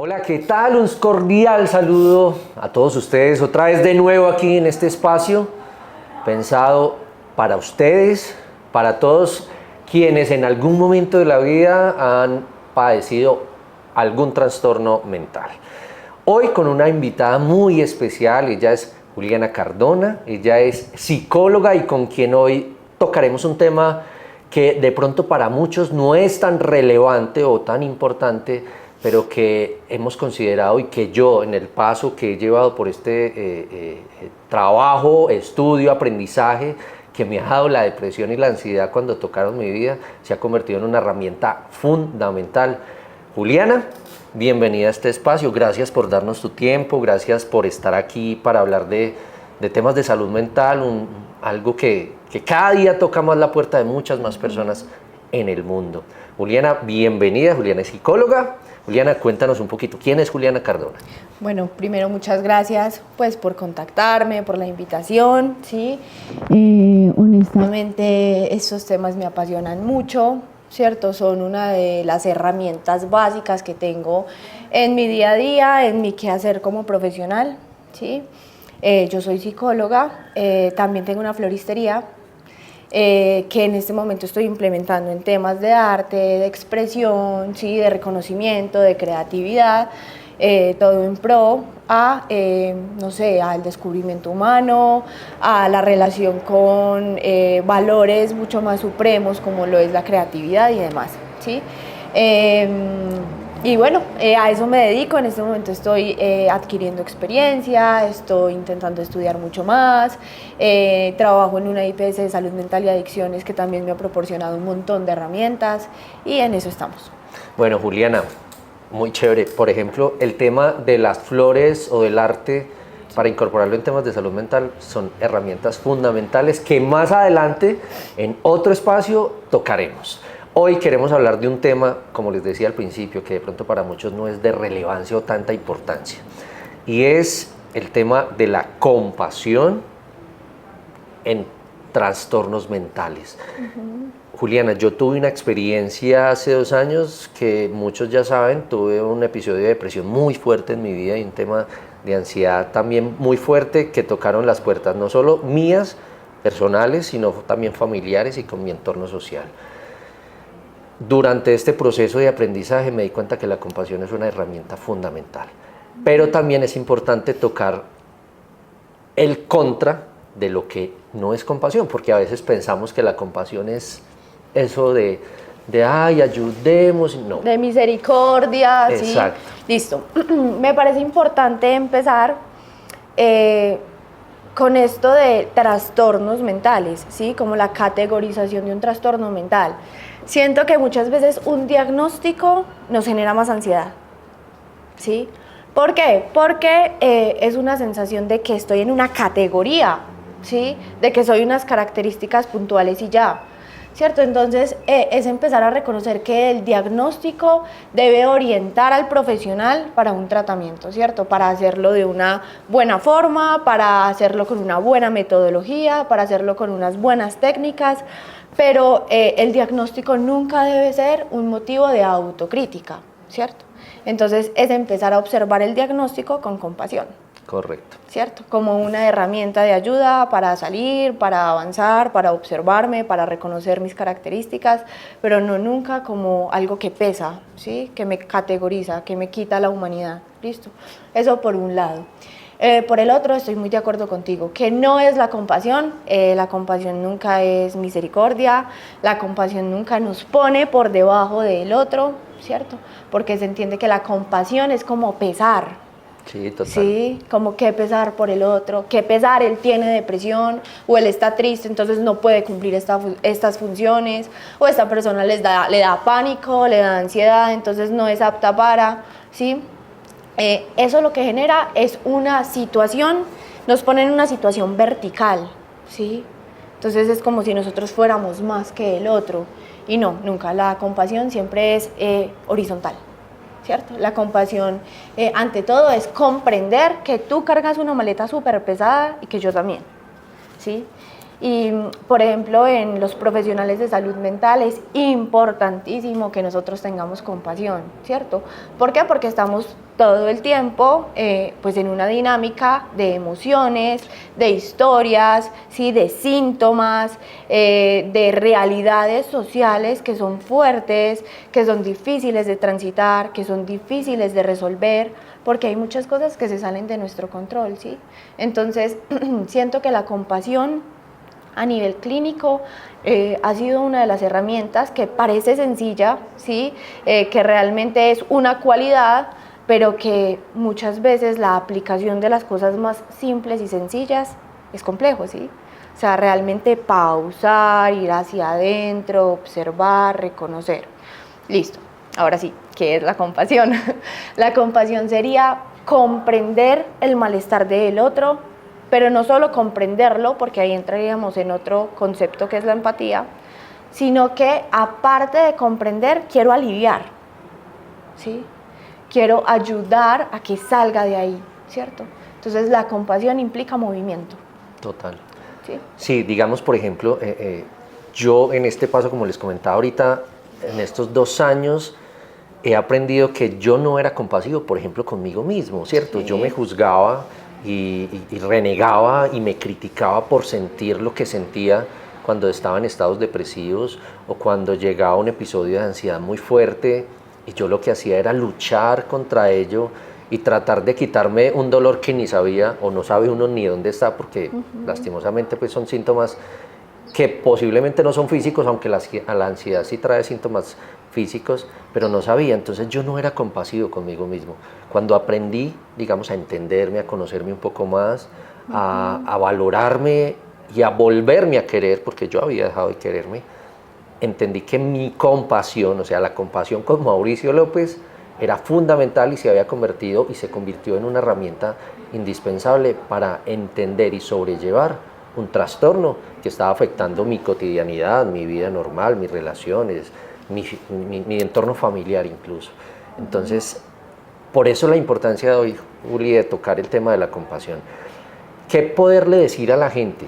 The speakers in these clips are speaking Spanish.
Hola, ¿qué tal? Un cordial saludo a todos ustedes, otra vez de nuevo aquí en este espacio, pensado para ustedes, para todos quienes en algún momento de la vida han padecido algún trastorno mental. Hoy con una invitada muy especial, ella es Juliana Cardona, ella es psicóloga y con quien hoy tocaremos un tema que de pronto para muchos no es tan relevante o tan importante, pero que hemos considerado y que yo en el paso que he llevado por este trabajo, estudio, aprendizaje, que me ha dado la depresión y la ansiedad cuando tocaron mi vida, se ha convertido en una herramienta fundamental. Juliana, bienvenida a este espacio, gracias por darnos tu tiempo, gracias por estar aquí para hablar de temas de salud mental, algo que cada día toca más la puerta de muchas más personas en el mundo. Juliana, bienvenida. Juliana es psicóloga. Juliana, cuéntanos un poquito, ¿quién es Juliana Cardona? Bueno, primero muchas gracias pues por contactarme, por la invitación, ¿sí? Honestamente estos temas me apasionan mucho, ¿cierto? Son una de las herramientas básicas que tengo en mi día a día, en mi quehacer como profesional, ¿sí? Yo soy psicóloga, también tengo una floristería, que en este momento estoy implementando en temas de arte, de expresión, ¿sí? De reconocimiento, de creatividad, todo en pro a, no sé, al descubrimiento humano, a la relación con valores mucho más supremos como lo es la creatividad y demás, ¿sí? Y bueno, a eso me dedico. En este momento estoy adquiriendo experiencia, estoy intentando estudiar mucho más, trabajo en una IPS de salud mental y adicciones que también me ha proporcionado un montón de herramientas y en eso estamos. Bueno, Juliana, muy chévere. Por ejemplo, el tema de las flores o del arte para incorporarlo en temas de salud mental son herramientas fundamentales que más adelante en otro espacio tocaremos. Hoy queremos hablar de un tema, como les decía al principio, que de pronto para muchos no es de relevancia o tanta importancia, y es el tema de la compasión en trastornos mentales. Juliana, yo tuve una experiencia hace 2 años que muchos ya saben, tuve un episodio de depresión muy fuerte en mi vida y un tema de ansiedad también muy fuerte que tocaron las puertas, no solo mías, personales, sino también familiares y con mi entorno social. Durante este proceso de aprendizaje me di cuenta que la compasión es una herramienta fundamental, pero también es importante tocar el contra de lo que no es compasión, porque a veces pensamos que la compasión es eso de ay, ayudemos, no. De misericordia, exacto. ¿sí? Listo. Me parece importante empezar con esto de trastornos mentales, ¿sí? Como la categorización de un trastorno mental. Siento que muchas veces un diagnóstico nos genera más ansiedad, ¿sí? ¿Por qué? Porque es una sensación de que estoy en una categoría, ¿sí? De que soy unas características puntuales y ya, ¿cierto? Entonces es empezar a reconocer que el diagnóstico debe orientar al profesional para un tratamiento, ¿cierto? Para hacerlo de una buena forma, para hacerlo con una buena metodología, para hacerlo con unas buenas técnicas, pero el diagnóstico nunca debe ser un motivo de autocrítica, ¿cierto? Entonces es empezar a observar el diagnóstico con compasión. Correcto. ¿Cierto? Como una herramienta de ayuda para salir, para avanzar, para observarme, para reconocer mis características, pero no nunca como algo que pesa, ¿sí? Que me categoriza, que me quita la humanidad. ¿Listo? Eso por un lado. Por el otro, estoy muy de acuerdo contigo, que no es la compasión nunca es misericordia, la compasión nunca nos pone por debajo del otro, ¿cierto? Porque se entiende que la compasión es como pesar. Sí, total. Sí, como que pesar por el otro, que pesar, él tiene depresión o él está triste, entonces no puede cumplir estas funciones, o esta persona le da pánico, le da ansiedad, entonces no es apta para, ¿sí? Eso lo que genera es una situación, nos pone en una situación vertical, ¿sí? Entonces es como si nosotros fuéramos más que el otro, y no, nunca, la compasión siempre es horizontal, ¿cierto? La compasión, ante todo, es comprender que tú cargas una maleta súper pesada y que yo también, ¿sí? Y, por ejemplo, en los profesionales de salud mental es importantísimo que nosotros tengamos compasión, ¿cierto? ¿Por qué? Porque estamos todo el tiempo pues en una dinámica de emociones, de historias, ¿sí? De síntomas, de realidades sociales que son fuertes, que son difíciles de transitar, que son difíciles de resolver, porque hay muchas cosas que se salen de nuestro control, ¿sí? Entonces, siento que la compasión a nivel clínico ha sido una de las herramientas que parece sencilla, ¿sí? Que realmente es una cualidad, pero que muchas veces la aplicación de las cosas más simples y sencillas es complejo, ¿sí? O sea, realmente pausar, ir hacia adentro, observar, reconocer. Listo, ahora sí, ¿qué es la compasión? La compasión sería comprender el malestar del otro, pero no solo comprenderlo, porque ahí entraríamos en otro concepto que es la empatía, sino que aparte de comprender, quiero aliviar, ¿sí? Quiero ayudar a que salga de ahí, ¿cierto? Entonces la compasión implica movimiento. Total. Sí, Sí, digamos, por ejemplo, yo en este paso, como les comentaba ahorita, en estos 2 años he aprendido que yo no era compasivo, por ejemplo, conmigo mismo, ¿cierto? sí. Yo me juzgaba y renegaba y me criticaba por sentir lo que sentía cuando estaba en estados depresivos o cuando llegaba un episodio de ansiedad muy fuerte, y yo lo que hacía era luchar contra ello y tratar de quitarme un dolor que ni sabía o no sabe uno ni dónde está, porque lastimosamente pues son síntomas que posiblemente no son físicos, aunque la ansiedad sí trae síntomas físicos, pero no sabía. Entonces yo no era compasivo conmigo mismo. Cuando aprendí, digamos, a entenderme, a conocerme un poco más, a valorarme y a volverme a querer, porque yo había dejado de quererme, entendí que mi compasión, o sea, la compasión con Mauricio López, era fundamental y se había convertido y se convirtió en una herramienta indispensable para entender y sobrellevar un trastorno que estaba afectando mi cotidianidad, mi vida normal, mis relaciones, mi entorno familiar incluso. Entonces, por eso la importancia de hoy, Juli, de tocar el tema de la compasión. ¿Qué poderle decir a la gente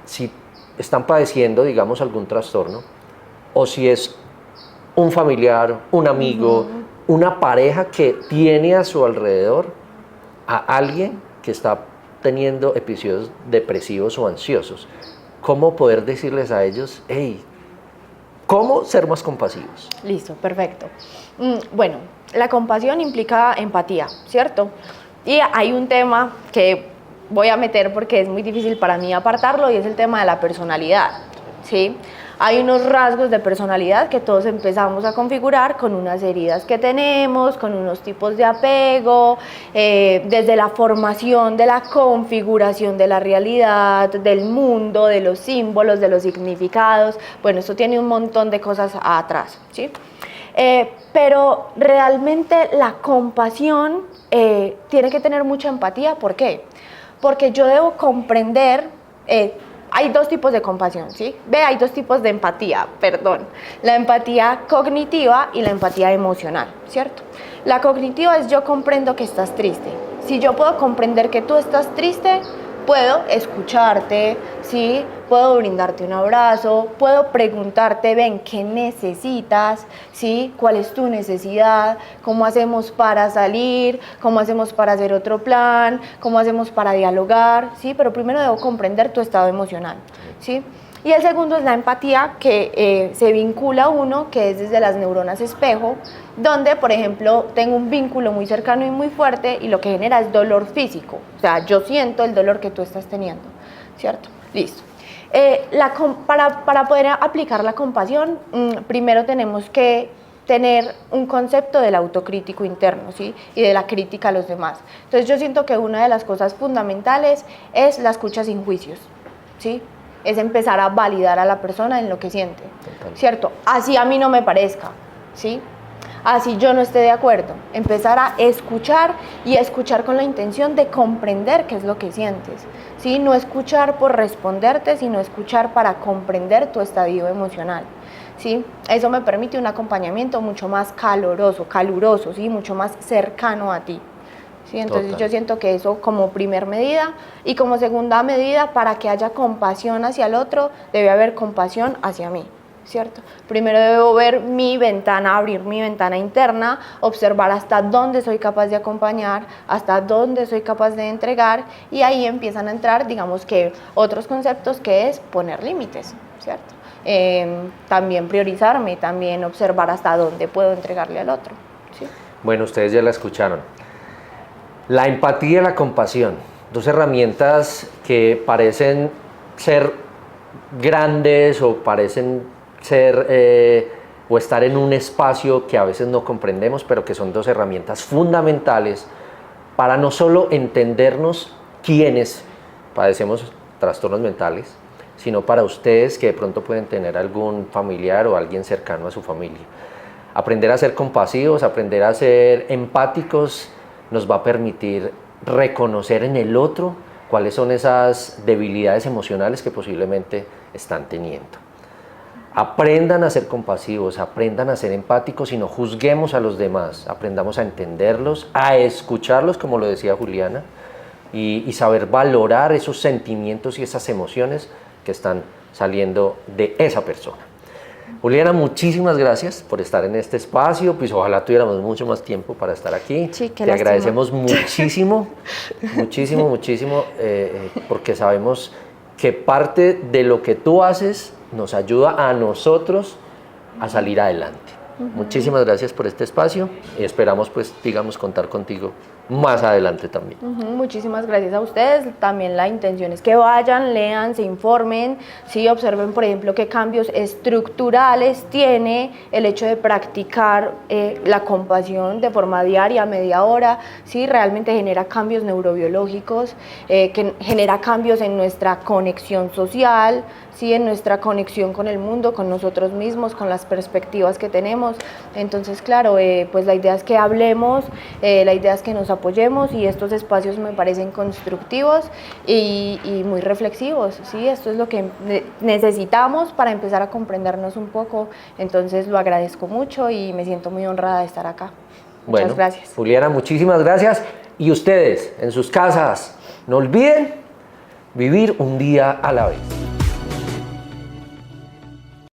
si están padeciendo, digamos, algún trastorno, o si es un familiar, un amigo, una pareja que tiene a su alrededor a alguien que está teniendo episodios depresivos o ansiosos? ¿Cómo poder decirles a ellos, hey, cómo ser más compasivos? Listo, perfecto. Bueno, la compasión implica empatía, ¿cierto? Y hay un tema que voy a meter porque es muy difícil para mí apartarlo, y es el tema de la personalidad, ¿sí? Hay unos rasgos de personalidad que todos empezamos a configurar con unas heridas que tenemos, con unos tipos de apego, desde la formación de la configuración de la realidad, del mundo, de los símbolos, de los significados. Bueno, esto tiene un montón de cosas atrás, ¿sí? Pero realmente la compasión tiene que tener mucha empatía. ¿Por qué? Porque yo debo comprender, hay dos tipos de compasión, ¿sí? Hay dos tipos de empatía, perdón. La empatía cognitiva y la empatía emocional, ¿cierto? La cognitiva es: yo comprendo que estás triste. Si yo puedo comprender que tú estás triste, puedo escucharte, ¿sí? Puedo brindarte un abrazo, puedo preguntarte, ven, ¿qué necesitas? ¿Sí? ¿Cuál es tu necesidad? ¿Cómo hacemos para salir? ¿Cómo hacemos para hacer otro plan? ¿Cómo hacemos para dialogar? ¿Sí? Pero primero debo comprender tu estado emocional, ¿sí? Y el segundo es la empatía, que se vincula a uno, que es desde las neuronas espejo, donde, por ejemplo, tengo un vínculo muy cercano y muy fuerte, y lo que genera es dolor físico. O sea, yo siento el dolor que tú estás teniendo, ¿cierto? Listo. Para poder aplicar la compasión, primero tenemos que tener un concepto del autocrítico interno, ¿sí? Y de la crítica a los demás. Entonces yo siento que una de las cosas fundamentales es la escucha sin juicios, ¿sí? Es empezar a validar a la persona en lo que siente, ¿cierto? Así a mí no me parezca, ¿sí? Así yo no esté de acuerdo. Empezar a escuchar, y a escuchar con la intención de comprender qué es lo que sientes, ¿sí? No escuchar por responderte, sino escuchar para comprender tu estadio emocional, ¿sí? Eso me permite un acompañamiento mucho más caluroso, ¿sí? Mucho más cercano a ti, ¿sí? Entonces Total. yo siento que eso como primer medida, y como segunda medida, para que haya compasión hacia el otro, debe haber compasión hacia mí, ¿cierto? Primero debo ver mi ventana, abrir mi ventana interna, observar hasta dónde soy capaz de acompañar, hasta dónde soy capaz de entregar, y ahí empiezan a entrar, digamos que otros conceptos, que es poner límites, ¿cierto? También priorizarme, también observar hasta dónde puedo entregarle al otro, ¿sí? Bueno, ustedes ya la escucharon. La empatía y la compasión, dos herramientas que parecen ser grandes o parecen ser o estar en un espacio que a veces no comprendemos, pero que son dos herramientas fundamentales para no solo entendernos quienes padecemos trastornos mentales, sino para ustedes que de pronto pueden tener algún familiar o alguien cercano a su familia. Aprender a ser compasivos, aprender a ser empáticos, nos va a permitir reconocer en el otro cuáles son esas debilidades emocionales que posiblemente están teniendo. Aprendan a ser compasivos, aprendan a ser empáticos y no juzguemos a los demás. Aprendamos a entenderlos, a escucharlos, como lo decía Juliana, y saber valorar esos sentimientos y esas emociones que están saliendo de esa persona. Juliana, muchísimas gracias por estar en este espacio, pues ojalá tuviéramos mucho más tiempo para estar aquí. Sí, qué Te lástima. agradecemos muchísimo, muchísimo, porque sabemos que parte de lo que tú haces nos ayuda a nosotros a salir adelante. Muchísimas gracias por este espacio y esperamos, pues, digamos, contar contigo más adelante también. Muchísimas gracias a ustedes. También la intención es que vayan, lean, se informen, ¿sí? Observen, por ejemplo, qué cambios estructurales tiene el hecho de practicar la compasión de forma diaria, media hora, ¿sí? Realmente genera cambios neurobiológicos, que genera cambios en nuestra conexión social, ¿sí? En nuestra conexión con el mundo, con nosotros mismos, con las perspectivas que tenemos. Entonces, claro, pues la idea es que hablemos, la idea es que nos apoyemos, y estos espacios me parecen constructivos y muy reflexivos, ¿sí? Esto es lo que necesitamos para empezar a comprendernos un poco. Entonces lo agradezco mucho y me siento muy honrada de estar acá. Muchas gracias. Juliana, muchísimas gracias. Y ustedes, en sus casas, no olviden vivir un día a la vez.